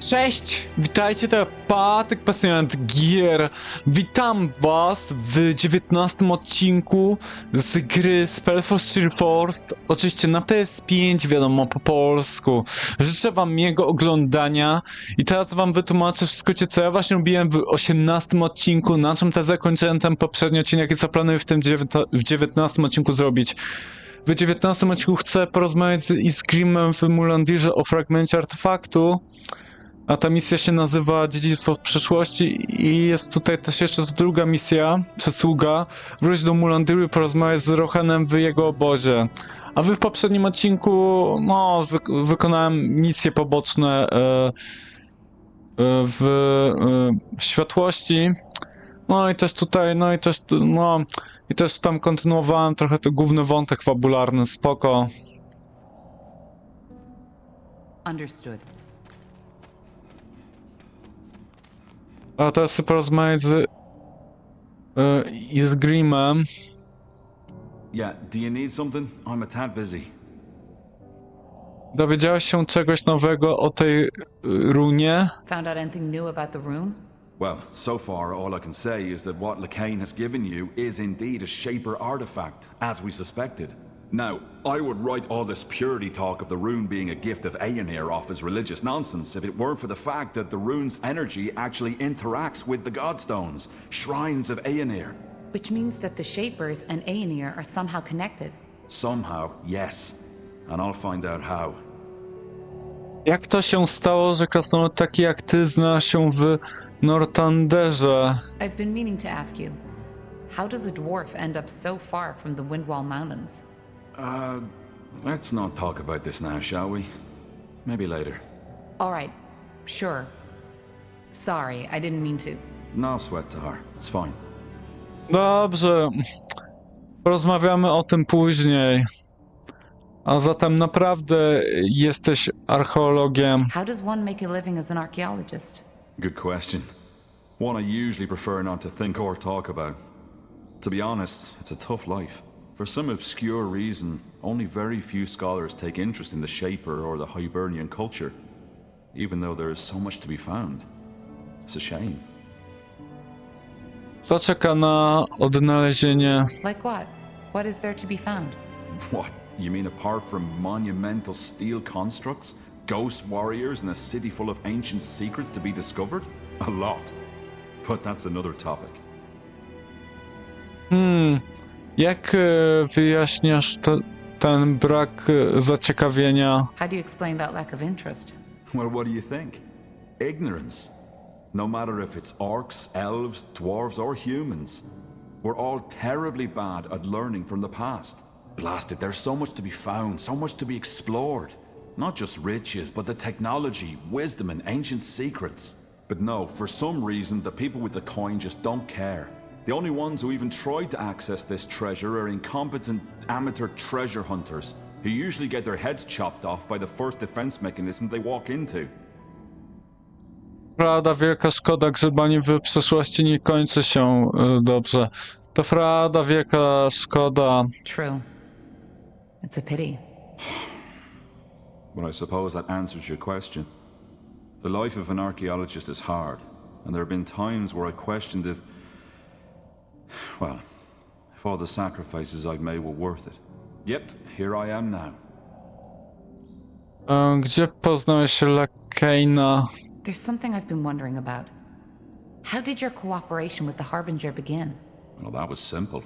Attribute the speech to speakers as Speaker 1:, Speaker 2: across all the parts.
Speaker 1: Cześć! Witajcie, to Patek, pasjonat gier. Witam was w 19 odcinku z gry SpellForce Reforced. Oczywiście na PS5, wiadomo, po polsku. Życzę wam miłego oglądania i teraz wam wytłumaczę w skrócie, co ja właśnie robiłem w 18 odcinku, na czym też zakończyłem ten poprzedni odcinek i co planuję w tym 19 odcinku zrobić. W 19 odcinku chcę porozmawiać z Grimem w Mulandirze o fragmencie artefaktu. A ta misja się nazywa Dziedzictwo w przeszłości i jest tutaj też jeszcze druga misja, Przysługa. Wróć do Mulandiru i porozmawiać z Rohanem w jego obozie. A w poprzednim odcinku, no, wykonałem misje poboczne w światłości. No i też tutaj, i też tam kontynuowałem trochę ten główny wątek fabularny, spoko.
Speaker 2: Understood.
Speaker 1: A teraz chcę porozmawiać z Grimem.
Speaker 3: Yeah, do you need something? I'm a tad busy.
Speaker 1: Dowiedziałeś się czegoś nowego o tej runie?
Speaker 2: Found out anything new about the rune?
Speaker 3: Well, so far all I can say is that what Arcane has given you is indeed a Shaper artifact, as we suspected. Now, I would write all this purity talk of the rune being a gift of Aenir off as religious nonsense if it weren't for the fact that the rune's energy actually interacts with the Godstones, shrines of Aenir.
Speaker 2: Which means that the Shapers and Aenir are somehow connected.
Speaker 3: Somehow, yes. And I'll find out how.
Speaker 1: Jak to się stało, że krasnolud taki jak ty znalazł się w Nortanderze?
Speaker 2: I've been meaning to ask you, how does a dwarf end up so far from the Windwall Mountains?
Speaker 3: Let's not talk about this now, shall we? Maybe later.
Speaker 2: All right, sure. Sorry, I didn't mean to.
Speaker 3: No sweat to her. It's fine.
Speaker 1: Dobrze. Porozmawiamy o tym później. A zatem naprawdę jesteś archeologiem.
Speaker 2: How does one make a living as an archaeologist?
Speaker 3: Good question. One I usually prefer not to think or talk about. To be honest, it's a tough life. For some obscure reason, only very few scholars take interest in the Shaper or the Hibernian culture, even though there is so much to be found. It's a shame.
Speaker 1: Co czeka na odnalezienie?
Speaker 2: Like what? What is there to be found?
Speaker 3: What? You mean apart from monumental steel constructs, ghost warriors, and a city full of ancient secrets to be discovered? A lot. But that's another topic.
Speaker 1: Jak wyjaśniasz ten brak zaciekawienia?
Speaker 2: How do you explain that lack of interest?
Speaker 3: Well, what do you think? Ignorance. No matter if it's orcs, elves, dwarves, or humans. We're all terribly bad at learning from the past. Blasted, there's so much to be found, so much to be explored. Not just riches, but the technology, wisdom, and ancient secrets. But no, for some reason, the people with the coin just don't care. The only ones who even try to access this treasure are incompetent amateur treasure hunters, who usually get their heads chopped off by the first defense mechanism they walk into.
Speaker 1: Prawda, wielka szkoda, grzebanie w przeszłości nie kończy się dobrze. To prawda, wielka szkoda.
Speaker 2: True. It's a pity.
Speaker 3: Well, I suppose that answers your question. The life of an archaeologist is hard, and there have been times where I questioned if all the sacrifices I've made were worth it. Yet, here I am now.
Speaker 1: Gdzie poznałeś Lakaina?
Speaker 2: There's something I've been wondering about. How did your cooperation with the Harbinger begin?
Speaker 3: Well, that was simple.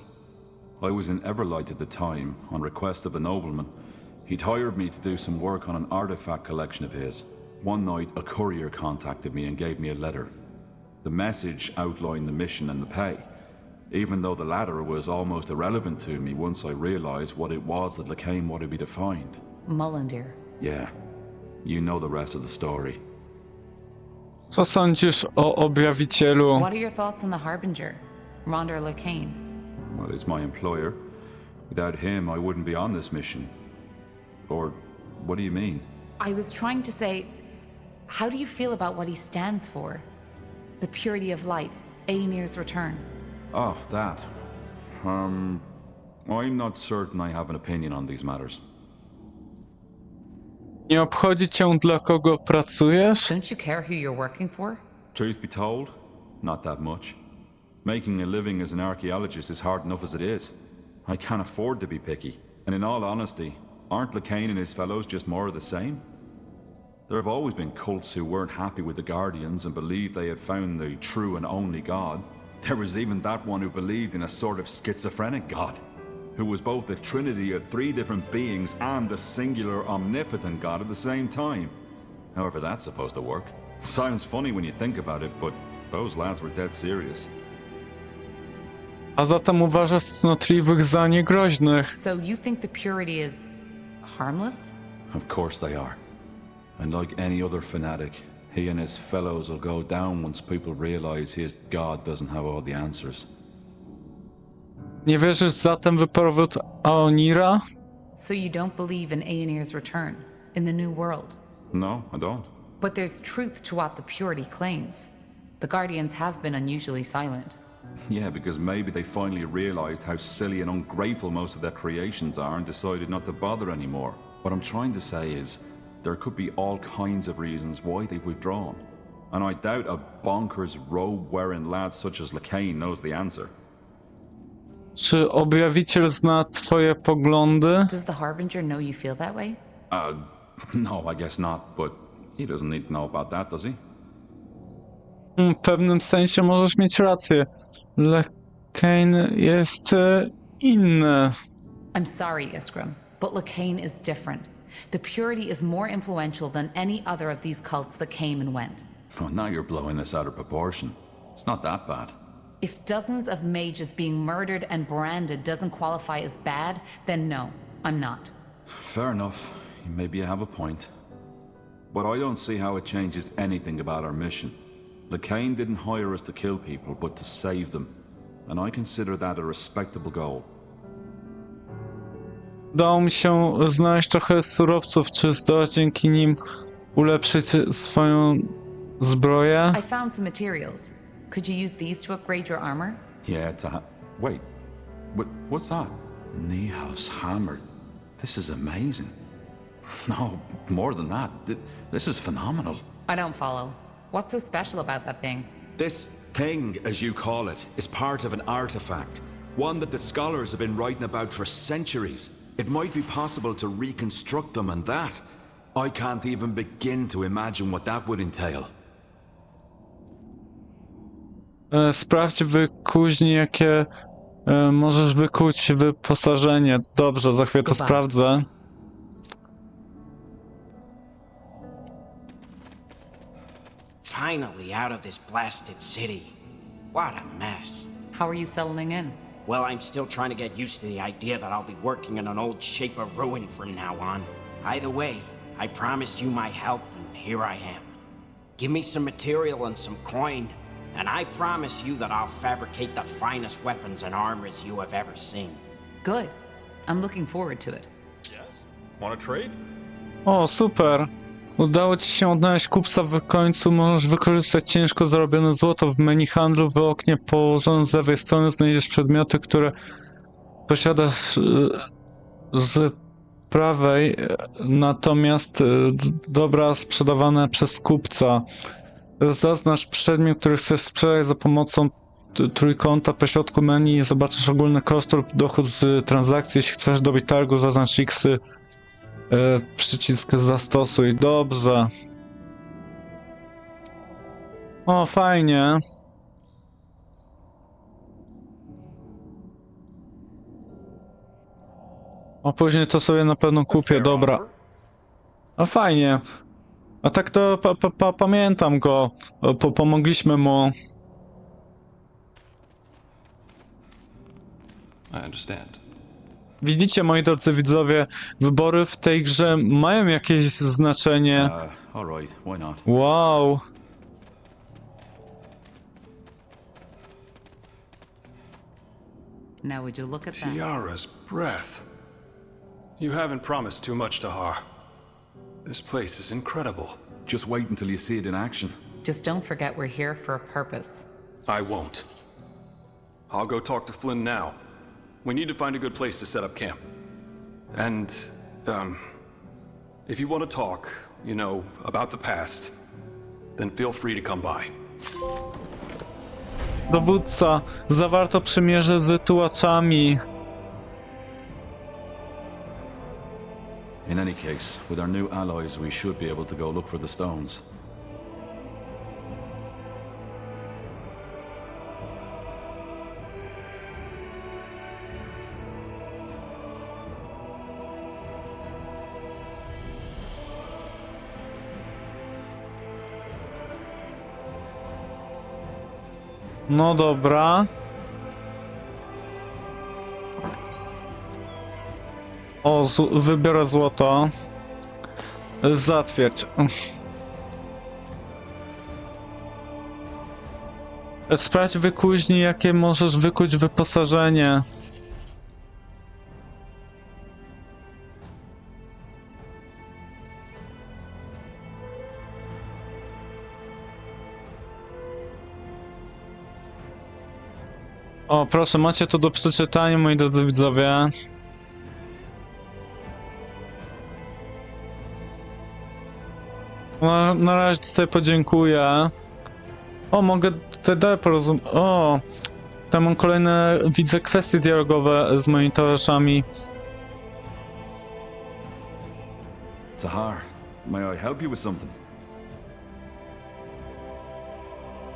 Speaker 3: I was in Everlight at the time, on request of a nobleman. He'd hired me to do some work on an artifact collection of his. One night, a courier contacted me and gave me a letter. The message outlined the mission and the pay, even though the latter was almost irrelevant to me once I realized what it was that Lakain wanted me to find.
Speaker 2: Mullendir.
Speaker 3: Yeah, you know the rest of the story.
Speaker 1: Co sądzisz o objawicielu?
Speaker 2: What are your thoughts on the Harbinger, Rondar Lakain?
Speaker 3: Well, he's my employer. Without him, I wouldn't be on this mission. Or, what do you mean?
Speaker 2: I was trying to say, how do you feel about what he stands for? The purity of light, Aenir's return.
Speaker 3: Oh, that. I'm not certain I have an opinion on these matters.
Speaker 1: Nie obchodzi cię, dla kogo pracujesz?
Speaker 2: Don't you care who you're working for?
Speaker 3: Truth be told, not that much. Making a living as an archaeologist is hard enough as it is. I can't afford to be picky. And in all honesty, aren't Lacane and his fellows just more of the same? There have always been cults who weren't happy with the Guardians and believed they had found the true and only God. There was even that one who believed in a sort of schizophrenic God, who was both the trinity of three different beings and the singular omnipotent God at the same time. However that's supposed to work. Sounds funny when you think about it, but those lads were dead serious.
Speaker 1: A zatem uważasz cnotliwych za niegroźnych.
Speaker 2: So you think the purity is harmless?
Speaker 3: Of course they are. And like any other fanatic, he and his fellows will go down once people realize his God doesn't have all the answers.
Speaker 1: Nie wierzysz zatem w powrót Aonira?
Speaker 2: So you don't believe in Aenir's return, in the new world?
Speaker 3: No, I don't.
Speaker 2: But there's truth to what the purity claims. The Guardians have been unusually silent.
Speaker 3: Yeah, because maybe they finally realized how silly and ungrateful most of their creations are and decided not to bother anymore. What I'm trying to say is, there could be all kinds of reasons why they've withdrawn. And I doubt a bonkers robe-wearing lad such as Lacane knows the answer.
Speaker 1: Czy objawiciel zna twoje poglądy?
Speaker 2: Does the Harbinger know you feel that way?
Speaker 3: No, I guess not, but he doesn't need to know about that, does he?
Speaker 1: W pewnym sensie możesz mieć rację. Lacane jest inny.
Speaker 2: I'm sorry, Iskram, but Lacane is different. The purity is more influential than any other of these cults that came and went.
Speaker 3: Oh, now you're blowing this out of proportion. It's not that bad.
Speaker 2: If dozens of mages being murdered and branded doesn't qualify as bad, then no, I'm not.
Speaker 3: Fair enough. Maybe you have a point. But I don't see how it changes anything about our mission. Lacane didn't hire us to kill people, but to save them. And I consider that a respectable goal.
Speaker 1: Udało mi się znaleźć trochę surowców. Czy zdołasz dzięki nim ulepszyć swoją zbroję?
Speaker 2: I found some materials. Could you use these to upgrade your armor?
Speaker 3: Yeah, wait. What's that? Nihal's hammer. This is amazing. No, more than that. This is phenomenal.
Speaker 2: I don't follow. What's so special about that thing?
Speaker 4: This thing, as you call it, is part of an artifact. One that the scholars have been writing about for centuries. It might be possible to reconstruct them, and that, I can't even begin to imagine what that would entail.
Speaker 1: Sprawdź w kuźni, jakie możesz wykuć wyposażenie. Dobrze, za chwilę to sprawdzę.
Speaker 5: Finally out of this blasted city. What a mess.
Speaker 2: How are you settling in?
Speaker 5: Well, I'm still trying to get used to the idea that I'll be working in an old shape of ruin from now on. Either way, I promised you my help, and here I am. Give me some material and some coin, and I promise you that I'll fabricate the finest weapons and armors you have ever seen.
Speaker 2: Good. I'm looking forward to it.
Speaker 6: Want to trade?
Speaker 1: O, super! Udało ci się odnaleźć kupca. W końcu możesz wykorzystać ciężko zarobione złoto. W menu handlu w oknie położonym z lewej strony znajdziesz przedmioty, które posiadasz z prawej, natomiast dobra sprzedawane przez kupca. Zaznacz przedmiot, który chcesz sprzedać za pomocą trójkąta po środku menu i zobaczysz ogólny koszt lub dochód z transakcji. Jeśli chcesz dobić targu, zaznacz X-y. Przycisk zastosuj. Dobrze. O, fajnie. A później to sobie na pewno kupię, dobra. A fajnie. A tak to pamiętam go. Pomogliśmy mu.
Speaker 6: I understand.
Speaker 1: Widzicie, moi drodzy widzowie, wybory w tej grze mają jakieś znaczenie.
Speaker 3: All right, why not?
Speaker 1: Wow.
Speaker 2: Now would you look at that?
Speaker 6: Tiara's breath. You haven't promised too much to Har. This place is incredible.
Speaker 3: Just wait until you see it in action.
Speaker 2: Just don't forget we're here for a purpose.
Speaker 6: I won't. I'll go talk to Flynn now. We need to find a good place to set up camp. And, If you want to talk, you know, about the past, then feel free to come by.
Speaker 1: Dowódca, zawarto przymierze z tułaczami.
Speaker 3: In any case, with our new allies, we should be able to go look for the stones.
Speaker 1: No dobra. O, wybiorę złoto. Zatwierdź. Sprawdź wykuźni, jakie możesz wykuć wyposażenie. O, proszę, macie to do przeczytania, moi drodzy widzowie. Na razie sobie podziękuję. O, mogę tutaj dalej porozumieć. O, tam mam kolejne, widzę, kwestie dialogowe z moimi towarzyszami.
Speaker 3: Tahar, may I help you with something?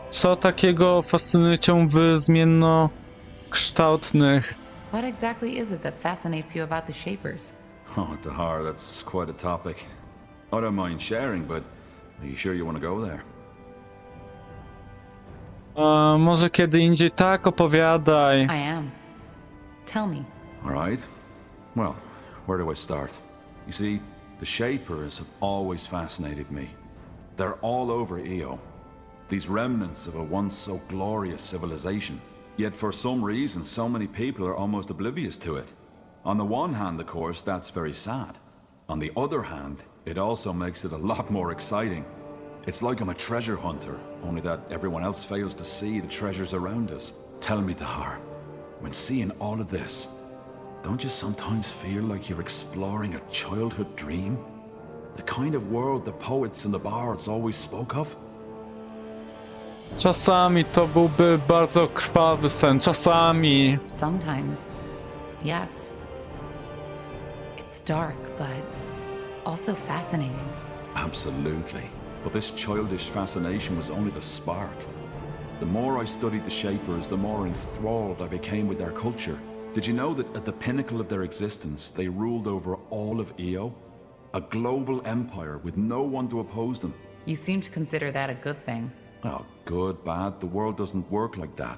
Speaker 1: Co takiego fascynuje cię w zmiennokształtnych?
Speaker 2: What exactly is it that fascinates you about the Shapers?
Speaker 3: Oh, Tahar, that's quite a topic. I don't mind sharing, but are you sure you want to go there?
Speaker 1: Może kiedy indziej, tak, opowiadaj.
Speaker 2: I am. Tell me.
Speaker 3: All right. Well, where do I start? You see, the Shapers have always fascinated me. They're all over EO. These remnants of a once so glorious civilization. Yet for some reason, so many people are almost oblivious to it. On the one hand, of course, that's very sad. On the other hand, it also makes it a lot more exciting. It's like I'm a treasure hunter, only that everyone else fails to see the treasures around us. Tell me, Tahar, when seeing all of this, don't you sometimes feel like you're exploring a childhood dream? The kind of world the poets and the bards always spoke of?
Speaker 1: Czasami to byłby bardzo krwawy sen, czasami.
Speaker 2: Sometimes, yes. It's dark, but also fascinating.
Speaker 3: Absolutely. But this childish fascination was only the spark. The more I studied the Shapers, the more enthralled I became with their culture. Did you know that at the pinnacle of their existence, they ruled over all of EO? A global empire with no one to oppose them.
Speaker 2: You seem to consider that a good thing.
Speaker 3: Oh, good, bad, the world doesn't work like that.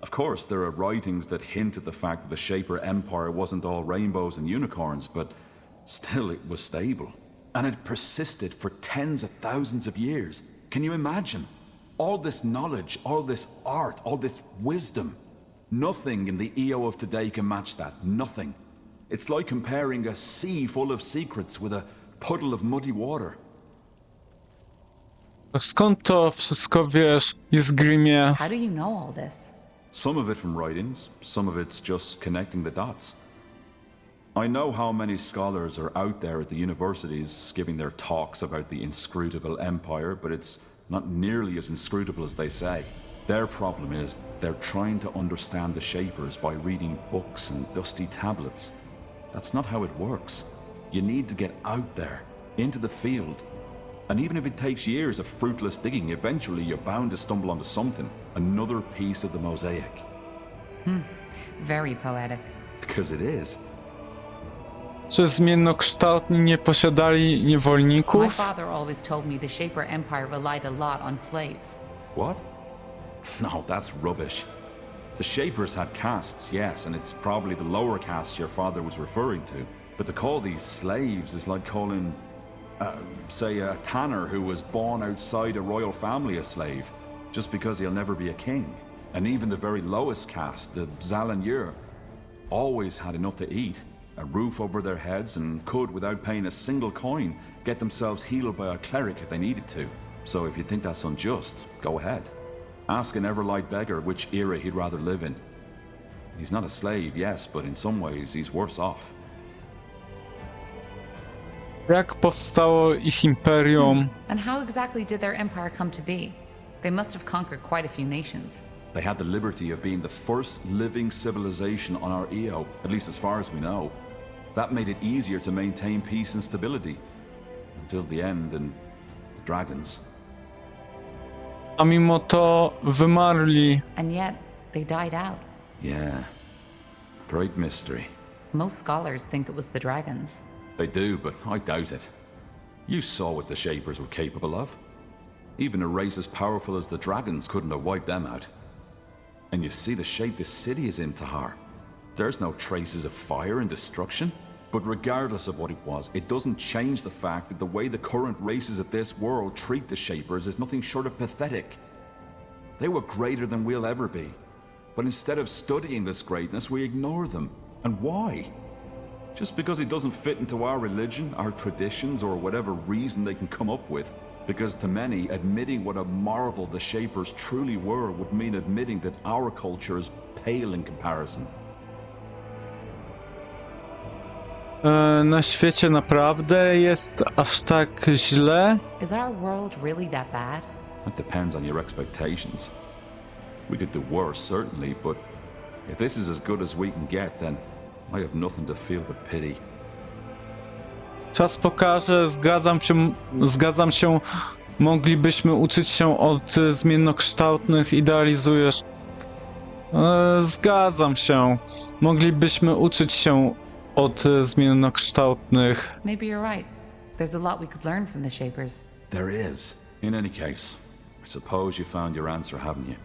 Speaker 3: Of course, there are writings that hint at the fact that the Shaper Empire wasn't all rainbows and unicorns, but still it was stable. And it persisted for tens of thousands of years. Can you imagine? All this knowledge, all this art, all this wisdom. Nothing in the EO of today can match that. Nothing. It's like comparing a sea full of secrets with a puddle of muddy water.
Speaker 1: Skąd to wszystko wiesz, Grimie?
Speaker 2: How do you know all this?
Speaker 3: Some of it from writings, some of it's just connecting the dots. I know how many scholars are out there at the universities giving their talks about the inscrutable empire, but it's not nearly as inscrutable as they say. Their problem is they're trying to understand the Shapers by reading books and dusty tablets. That's not how it works. You need to get out there, into the field. And even if it takes years of fruitless digging, eventually you're bound to stumble onto something, another piece of the mosaic.
Speaker 2: Very poetic.
Speaker 3: Because it is.
Speaker 1: Czy zmiennokształtni nie posiadali
Speaker 2: My
Speaker 1: niewolników?
Speaker 2: father always told me the Shaper Empire relied a lot on slaves.
Speaker 3: What? No, that's rubbish. The Shapers had castes, yes, and it's probably the lower castes your father was referring to. But to call these slaves is like calling, say, a tanner who was born outside a royal family a slave, just because he'll never be a king. And even the very lowest caste, the Zalanur, always had enough to eat, a roof over their heads, and could, without paying a single coin, get themselves healed by a cleric if they needed to. So if you think that's unjust, go ahead. Ask an Everlight beggar which era he'd rather live in. He's not a slave, yes, but in some ways he's worse off.
Speaker 1: Jak powstało ich imperium?
Speaker 2: And how exactly did their empire come to be? They must have conquered quite a few nations.
Speaker 3: They had the liberty of being the first living civilization on our EO, at least as far as we know. That made it easier to maintain peace and stability. Until the end and the dragons.
Speaker 1: A mimo to wymarli.
Speaker 2: And yet, they died out.
Speaker 3: Yeah. Great mystery.
Speaker 2: Most scholars think it was the dragons.
Speaker 3: They do, but I doubt it. You saw what the Shapers were capable of. Even a race as powerful as the dragons couldn't have wiped them out. And you see the shape this city is in, Tahar. There's no traces of fire and destruction. But regardless of what it was, it doesn't change the fact that the way the current races of this world treat the Shapers is nothing short of pathetic. They were greater than we'll ever be. But instead of studying this greatness, we ignore them. And why? Just because it doesn't fit into our religion, our traditions, or whatever reason they can come up with. Because to many, admitting what a marvel the Shapers truly were would mean admitting that our culture is pale in comparison.
Speaker 1: Na świecie naprawdę jest aż tak źle?
Speaker 2: Is our world really that bad?
Speaker 3: That depends on your expectations. We could do worse, certainly, but if this is as good as we can get, then I have nothing to feel but pity.
Speaker 1: Czas pokaże, zgadzam się, moglibyśmy uczyć się od zmiennokształtnych, idealizujesz. Zgadzam się, moglibyśmy uczyć się od zmiennokształtnych.
Speaker 2: Maybe you're right. There's a lot we could learn from the Shapers.
Speaker 3: There is. In any case, I suppose you found your answer, haven't you?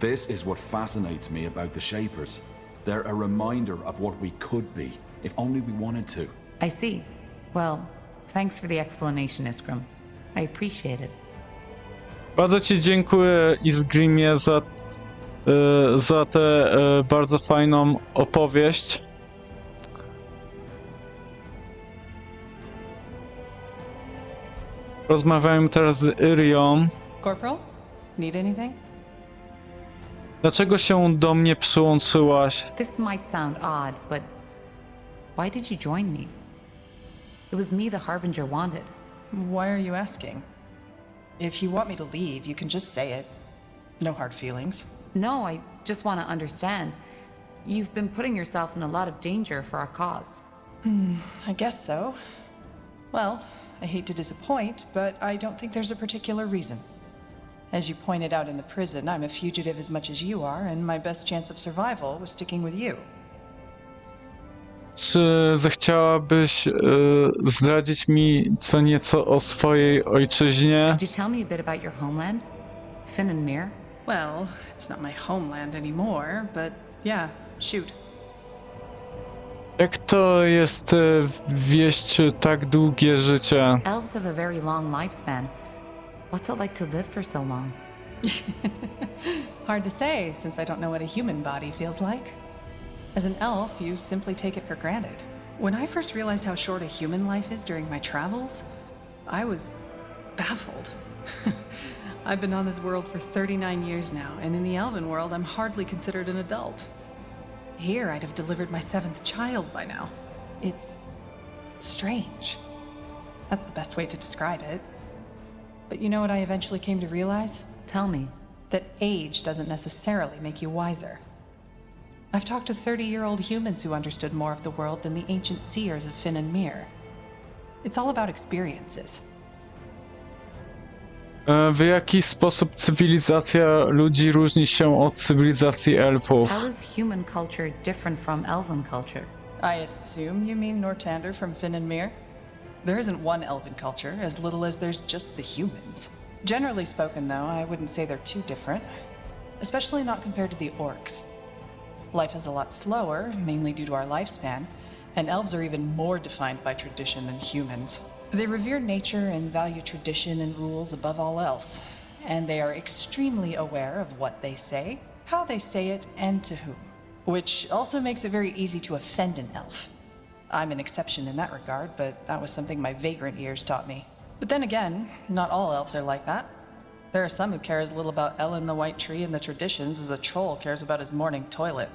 Speaker 3: This is what fascinates me about the Shapers. They're a reminder of what we could be, if only we wanted to.
Speaker 2: I see. Well, thanks for the explanation, Iskram. I appreciate it.
Speaker 1: Bardzo ci dziękuję, Isgrimie, za tę bardzo fajną opowieść. Rozmawiamy teraz z Irią.
Speaker 7: Corporal? Need anything?
Speaker 1: Dlaczego się do mnie przyłączyłaś?
Speaker 2: This might sound odd, but why did you join me? It was me the Harbinger wanted.
Speaker 7: Why are you asking? If you want me to leave, you can just say it. No hard feelings.
Speaker 2: No, I just want to understand. You've been putting yourself in a lot of danger for our cause.
Speaker 7: I guess so. Well, I hate to disappoint, but I don't think there's a particular reason. As you pointed out in the prison, I'm a fugitive as much as you are, and my best chance of survival was sticking with you.
Speaker 1: Czy zechciałabyś zdradzić mi co nieco o swojej ojczyźnie?
Speaker 2: Could you tell me a bit about your homeland? Finn and Mir?
Speaker 7: Well, it's not my homeland anymore, but yeah, shoot.
Speaker 1: Jak to jest wieść tak długie życie?
Speaker 2: Elves have a very long lifespan. What's it like to live for so long?
Speaker 7: Hard to say, since I don't know what a human body feels like. As an elf, you simply take it for granted. When I first realized how short a human life is during my travels, I was baffled. I've been on this world for 39 years now, and in the elven world, I'm hardly considered an adult. Here, I'd have delivered my 7th child by now. It's strange. That's the best way to describe it. But you know what I eventually came to realize?
Speaker 2: Tell me.
Speaker 7: That age doesn't necessarily make you wiser. I've talked to 30-year-old humans who understood more of the world than the ancient seers of Finn and Mir. It's all about experiences.
Speaker 1: W jaki sposób cywilizacja ludzi różni się od cywilizacji elfów?
Speaker 2: How is human culture different from elven culture?
Speaker 7: I assume you mean Nortander from Finn and Mir? There isn't one elven culture, as little as there's just the humans. Generally spoken, though, I wouldn't say they're too different. Especially not compared to the orcs. Life is a lot slower, mainly due to our lifespan, and elves are even more defined by tradition than humans. They revere nature and value tradition and rules above all else, and they are extremely aware of what they say, how they say it, and to whom. Which also makes it very easy to offend an elf. I'm an exception in that regard, but that was something my vagrant years taught me. But then again, not all elves are like that. There are some who care as little about Ellen the White Tree and the traditions as a troll cares about his morning toilet.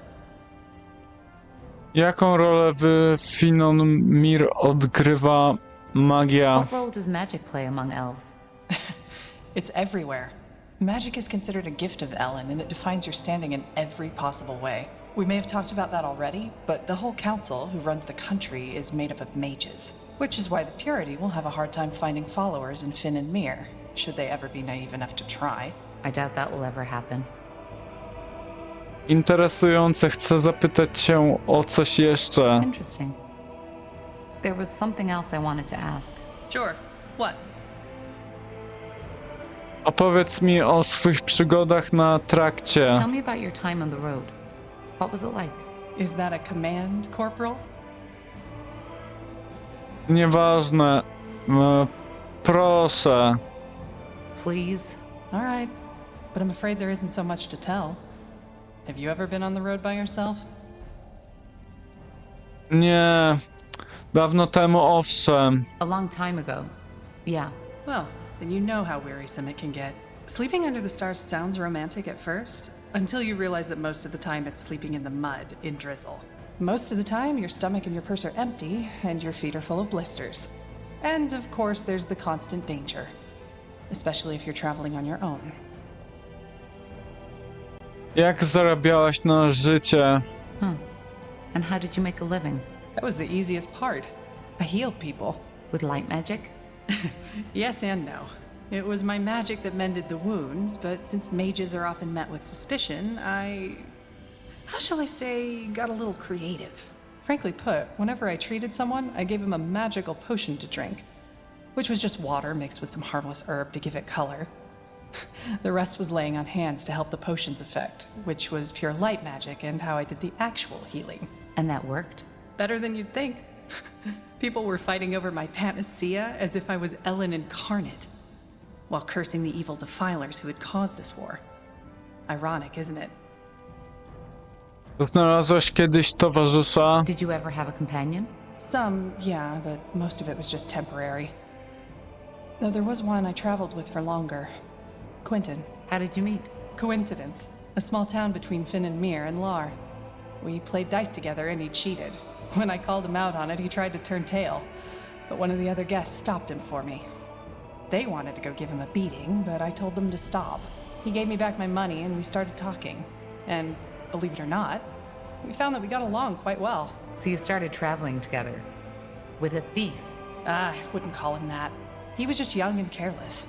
Speaker 1: Jaką rolę w Finon Mir odgrywa magia.
Speaker 2: What role does magic play among elves?
Speaker 7: It's everywhere. Magic is considered a gift of Ellen, and it defines your standing in every possible way. We may have talked about that already, but the whole council who runs the country is made up of mages, which is why the Purity will have a hard time finding followers in Finn and Mir, should they ever be naive enough to try.
Speaker 2: I doubt that will ever happen.
Speaker 1: Interesujące, chcę zapytać cię o coś jeszcze.
Speaker 2: Interesting. There was something else I wanted to ask.
Speaker 7: Sure. What?
Speaker 1: Opowiedz mi o swoich przygodach na trakcie.
Speaker 2: Tell me about your time on the road. What was it like?
Speaker 7: Is that a command, Corporal?
Speaker 1: Nieważne. Proszę.
Speaker 2: Please?
Speaker 7: All right, but I'm afraid there isn't so much to tell. Have you ever been on the road by yourself?
Speaker 1: Nie. Dawno temu owszem.
Speaker 2: A long time ago. Yeah.
Speaker 7: Well, then you know how wearisome it can get. Sleeping under the stars sounds romantic at first, until you realize that most of the time it's sleeping in the mud, in drizzle. Most of the time, your stomach and your purse are empty, and your feet are full of blisters. And of course, there's the constant danger, especially if you're traveling on your own.
Speaker 1: Jak zarabiałaś na życie?
Speaker 2: And how did you make a living?
Speaker 7: That was the easiest part. I healed people.
Speaker 2: With light magic?
Speaker 7: Yes and no. It was my magic that mended the wounds, but since mages are often met with suspicion, how shall I say, got a little creative. Frankly put, whenever I treated someone, I gave him a magical potion to drink, which was just water mixed with some harmless herb to give it color. The rest was laying on hands to help the potion's effect, which was pure light magic and how I did the actual healing.
Speaker 2: And that worked?
Speaker 7: Better than you'd think. People were fighting over my panacea as if I was Ellen incarnate, while cursing the evil defilers who had caused this war. Ironic, isn't it?
Speaker 1: Znalazłaś kiedyś towarzysza?
Speaker 2: Did you ever have a companion?
Speaker 7: Some, yeah, but most of it was just temporary. Though there was one I traveled with for longer. Quentin.
Speaker 2: How did you meet?
Speaker 7: Coincidence. A small town between Finn and Mir and Lar. We played dice together and he cheated. When I called him out on it, he tried to turn tail, but one of the other guests stopped him for me. They wanted to go give him a beating, but I told them to stop. He gave me back my money and we started talking. And believe it or not, we found that we got along quite well.
Speaker 2: So you started traveling together. With a thief.
Speaker 7: I wouldn't call him that. He was just young and careless.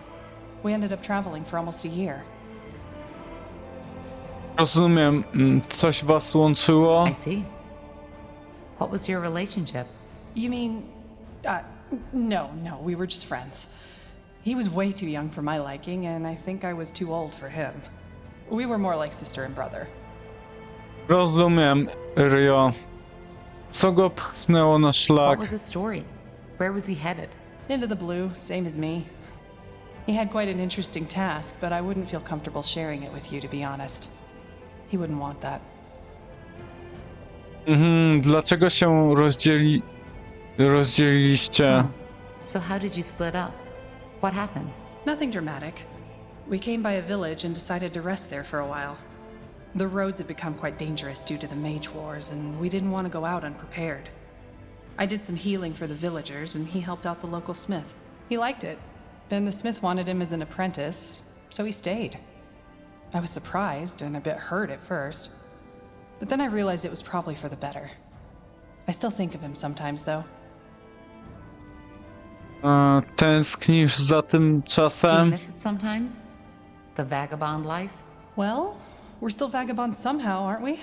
Speaker 7: We ended up traveling for almost a year.
Speaker 1: Rozumiem. Coś was łączyło?
Speaker 2: I see. What was your relationship?
Speaker 7: You mean... no, we were just friends. He was way too young for my liking, and I think I was too old for him. We were more like sister and brother.
Speaker 1: Rozumiem, Rio. Co go pchnęło na
Speaker 2: What
Speaker 1: szlak?
Speaker 2: was his story? Where was he headed?
Speaker 7: Into the blue, same as me. He had quite an interesting task, but I wouldn't feel comfortable sharing it with you, to be honest. He wouldn't want that.
Speaker 1: Dlaczego się rozdzieliliście?
Speaker 2: So how did you split up? What happened?
Speaker 7: Nothing dramatic. We came by a village and decided to rest there for a while. The roads had become quite dangerous due to the mage wars, and we didn't want to go out unprepared. I did some healing for the villagers, and he helped out the local smith. He liked it, and the smith wanted him as an apprentice, so he stayed. I was surprised and a bit hurt at first, but then I realized it was probably for the better. I still think of him sometimes, though.
Speaker 1: Tęsknisz za tym
Speaker 2: Do you
Speaker 1: czasem?
Speaker 2: miss it sometimes? The vagabond life?
Speaker 7: Well, we're still vagabonds somehow, aren't we?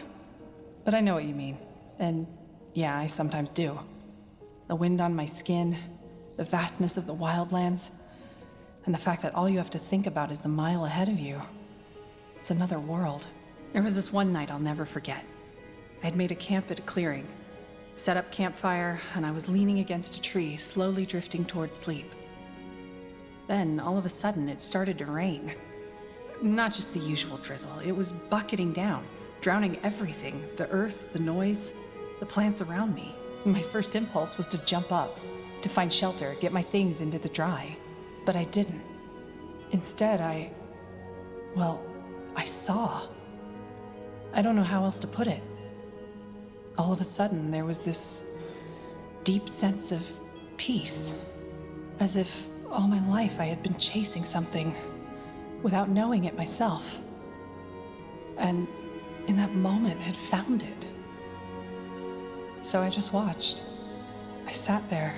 Speaker 7: But I know what you mean. And yeah, I sometimes do. The wind on my skin, the vastness of the wildlands, and the fact that all you have to think about is the mile ahead of you. It's another world. There was this one night I'll never forget. I'd made a camp at a clearing, set up campfire, and I was leaning against a tree, slowly drifting toward sleep. Then, all of a sudden, it started to rain. Not just the usual drizzle, it was bucketing down, drowning everything, the earth, the noise, the plants around me. My first impulse was to jump up, to find shelter, get my things into the dry. But I didn't. Instead, I saw. I don't know how else to put it. All of a sudden, there was this deep sense of peace, As if all my life I had been chasing something without knowing it myself. And in that moment had found it. So I just watched. I sat there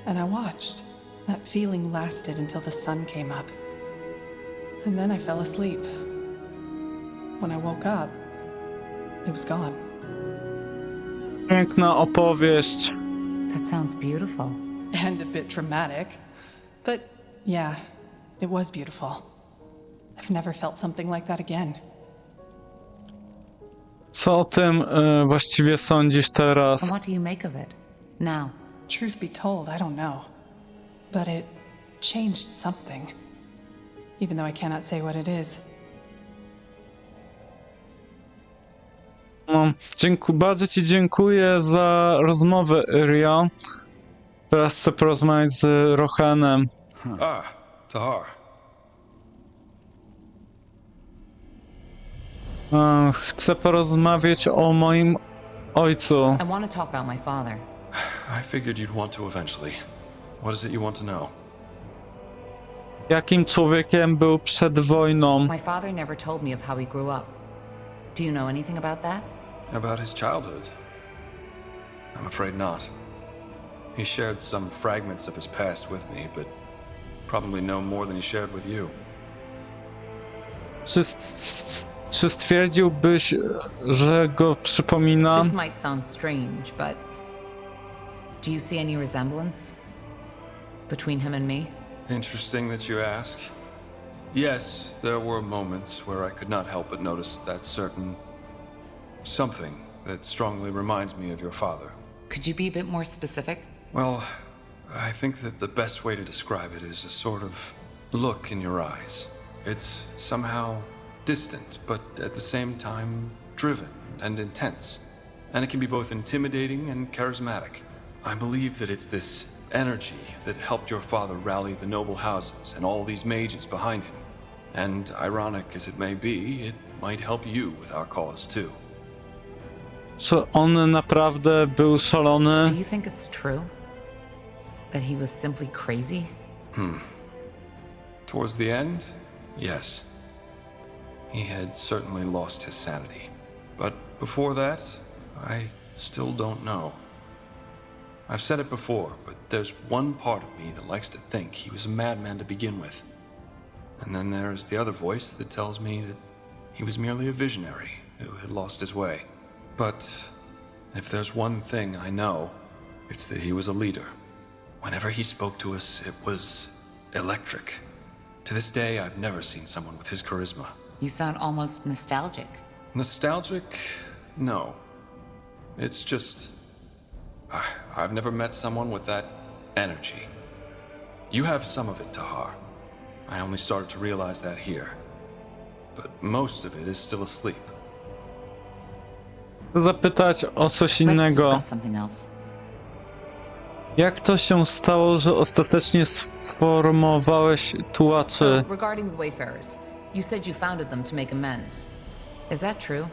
Speaker 7: and I watched. That feeling lasted until the sun came up. And then I fell asleep. When I woke up, it was gone.
Speaker 1: Piękna opowieść.
Speaker 2: That sounds beautiful.
Speaker 7: And a bit dramatic. But yeah, it was beautiful. I've never felt something like that again.
Speaker 1: Co o tym właściwie sądzisz teraz?
Speaker 2: And what do you make of it now?
Speaker 7: Truth be told, I don't know. But it changed something. Even though I cannot say what it is.
Speaker 1: No, bardzo ci dziękuję za rozmowę, Iria. Teraz chcę porozmawiać z Rohanem.
Speaker 6: Tahar.
Speaker 1: Chcę porozmawiać o moim ojcu.
Speaker 2: I want to talk about my father.
Speaker 6: I figured you'd want to eventually. What is it you want to know?
Speaker 1: Jakim człowiekiem był przed wojną?
Speaker 2: My father never told me of how he grew up. Do you know anything about that?
Speaker 6: About his childhood? I'm afraid not. He shared some fragments of his past with me, but probably no more than he shared with you.
Speaker 1: Czy stwierdziłbyś, że go przypomina?
Speaker 2: This might sound strange, but do you see any resemblance between him and me?
Speaker 6: Interesting that you ask. Yes, there were moments where I could not help but notice that certain something that strongly reminds me of your father.
Speaker 2: Could you be a bit more specific?
Speaker 6: Well, I think that the best way to describe it is a sort of look in your eyes. It's somehow distant, but at the same time driven and intense. And it can be both intimidating and charismatic. I believe that it's this energy that helped your father rally the noble houses and all these mages behind him. And ironic as it may be, it might help you with our cause too.
Speaker 1: Czy on naprawdę był szalony?
Speaker 2: Do you think it's true? That he was simply crazy?
Speaker 6: Towards the end, yes. He had certainly lost his sanity. But before that, I still don't know. I've said it before, but there's one part of me that likes to think he was a madman to begin with. And then there's the other voice that tells me that he was merely a visionary who had lost his way. But if there's one thing I know, it's that he was a leader. Whenever he spoke to us, it was electric. To this day, I've never seen someone with his charisma.
Speaker 2: You sound almost nostalgic.
Speaker 6: Nostalgic? No. It's just... I've never met someone with that energy. You have some of it, Tahar. I only started to realize that here. But most of it is still asleep.
Speaker 1: Zapytać o coś
Speaker 2: Let's
Speaker 1: innego.
Speaker 2: discuss something else.
Speaker 1: Jak to się stało, że ostatecznie sformowałeś tułaczy?
Speaker 2: So, regarding the Wayfarers, you said you founded them to make amends. Is that true?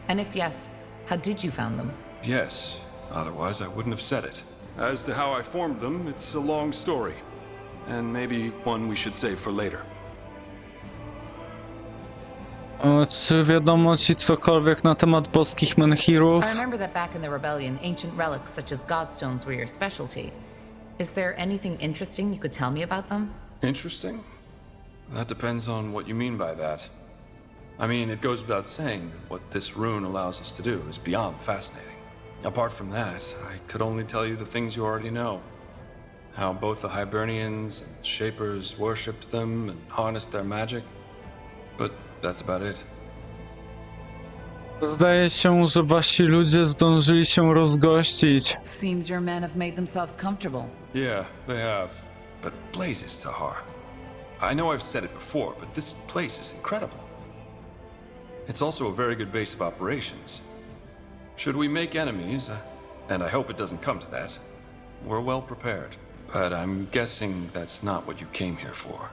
Speaker 2: And if yes, how did you found them?
Speaker 6: Yes, otherwise I wouldn't have said it.
Speaker 8: As to how I formed them, it's a long story. And maybe one we should save for later.
Speaker 1: Czy wiadomo ci cokolwiek na temat boskich menhirów?
Speaker 2: I remember that back in the rebellion, ancient relics such as godstones were your specialty. Is there anything interesting you could tell me about them?
Speaker 6: Interesting? That depends on what you mean by that. I mean, it goes without saying that what this rune allows us to do is beyond fascinating. Apart from that, I could only tell you the things you already know. How both the Hibernians and Shapers worshipped them and harnessed their magic. But that's about it.
Speaker 1: Zdaje się, że wasi ludzie zdążyli się rozgościć.
Speaker 2: Seems your men have made themselves comfortable.
Speaker 6: Yeah, they have. But blazes, Tahar. I know I've said it before, but this place is incredible. It's also a very good base of operations. Should we make enemies, and I hope it doesn't come to that, we're well prepared. But I'm guessing that's not what you came here for.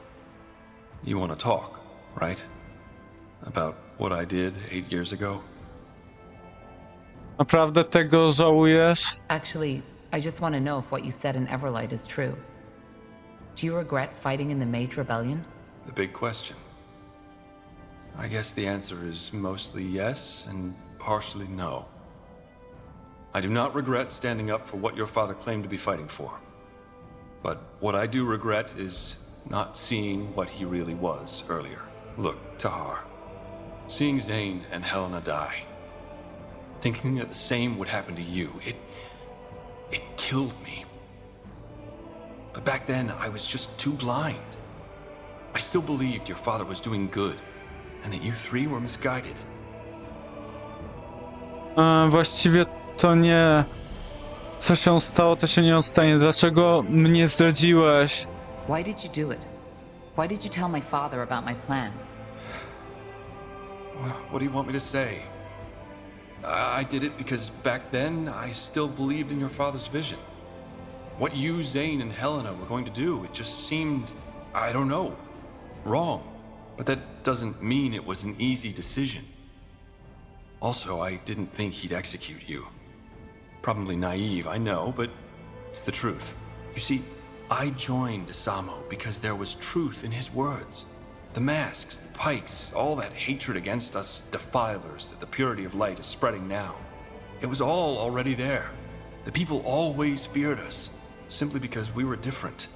Speaker 6: You want to talk, right? About what I did 8 years ago?
Speaker 1: Naprawdę tego żałujesz?
Speaker 2: Actually, I just want to know if what you said in Everlight is true. Do you regret fighting in the Mage Rebellion?
Speaker 6: The big question. I guess the answer is mostly yes and partially no. I do not regret standing up for what your father claimed to be fighting for. But what I do regret is not seeing what he really was earlier. Look, Tahar. Seeing Zane and Helena die. Thinking that the same would happen to you. It killed me. But back then, I was just too blind. I still believed your father was doing good, and that you three were misguided.
Speaker 1: Właściwie to nie. Co się stało, to się nie ostanie. Dlaczego mnie zdradziłeś?
Speaker 2: Why did you do it? Why did you tell my father about my plan?
Speaker 6: What do you want me to say? I did it because back then, I still believed in your father's vision. What you, Zane, and Helena were going to do, it just seemed, I don't know, wrong. But that doesn't mean it was an easy decision. Also, I didn't think he'd execute you. Probably naive, I know, but it's the truth. You see, I joined Asamo because there was truth in his words. The masks, the pikes, all that hatred against us defilers that the purity of light is spreading now. It was all already there. The people always feared us, simply because we were different.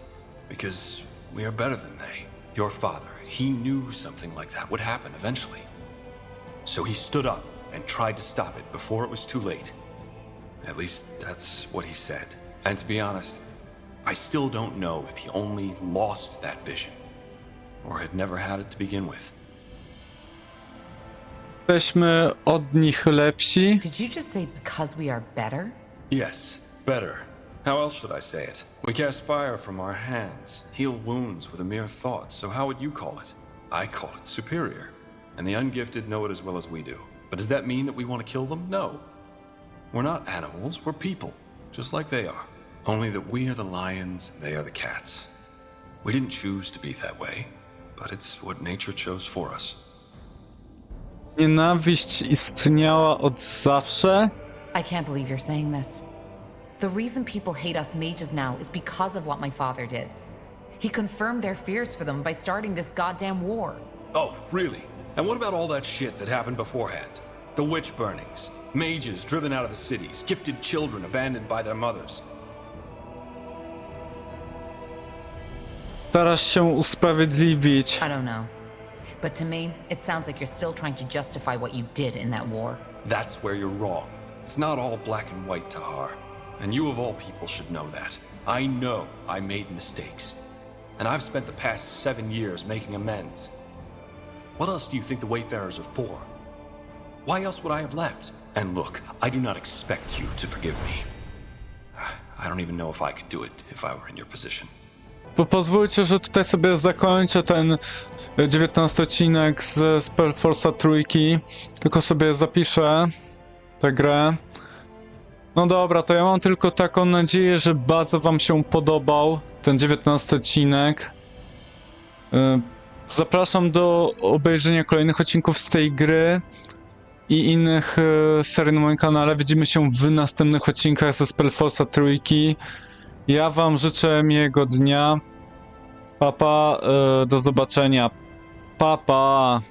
Speaker 6: Because we are better than they. Your father, he knew something like that would happen eventually. So he stood up and tried to stop it before it was too late. At least that's what he said. And to be honest, I still don't know if he only lost that vision, or had never had it to begin with.
Speaker 1: Jesteśmy od nich lepsi.
Speaker 2: Did you just say because we are better?
Speaker 6: Yes, better. How else should I say it? We cast fire from our hands, heal wounds with a mere thought, so how would you call it? I call it superior. And the ungifted know it as well as we do. But does that mean that we want to kill them? No. We're not animals, we're people, just like they are. Only that we are the lions, they are the cats. We didn't choose to be that way, but it's what nature chose for us.
Speaker 1: Nienawiść istniała od zawsze.
Speaker 2: I can't believe you're saying this. The reason people hate us mages now is because of what my father did. He confirmed their fears for them by starting this goddamn war.
Speaker 6: Oh, really? And what about all that shit that happened beforehand? The witch burnings, mages driven out of the cities, gifted children abandoned by their mothers.
Speaker 1: Starasz się usprawiedliwić.
Speaker 2: I don't know. But to me, it sounds like you're still trying to justify what you did in that war.
Speaker 6: That's where you're wrong. It's not all black and white, Tahar. And you of all people should know that. I know I made mistakes. And I've spent the past 7 years making amends. What else do you think the Wayfarers are for? Why else would I have left? And look, I do not expect you to forgive me. I don't even know if I could do it if I were in your position.
Speaker 1: Pozwólcie, że tutaj sobie zakończę ten 19 odcinek z SpellForce'a trójki. Tylko sobie zapiszę tę grę. No dobra, to ja mam tylko taką nadzieję, że bardzo wam się podobał ten 19 odcinek. Zapraszam do obejrzenia kolejnych odcinków z tej gry i innych serii na moim kanale. Widzimy się w następnych odcinkach ze SpellForce'a trójki. Ja wam życzę miłego dnia. Pa, pa, do zobaczenia. Pa, pa.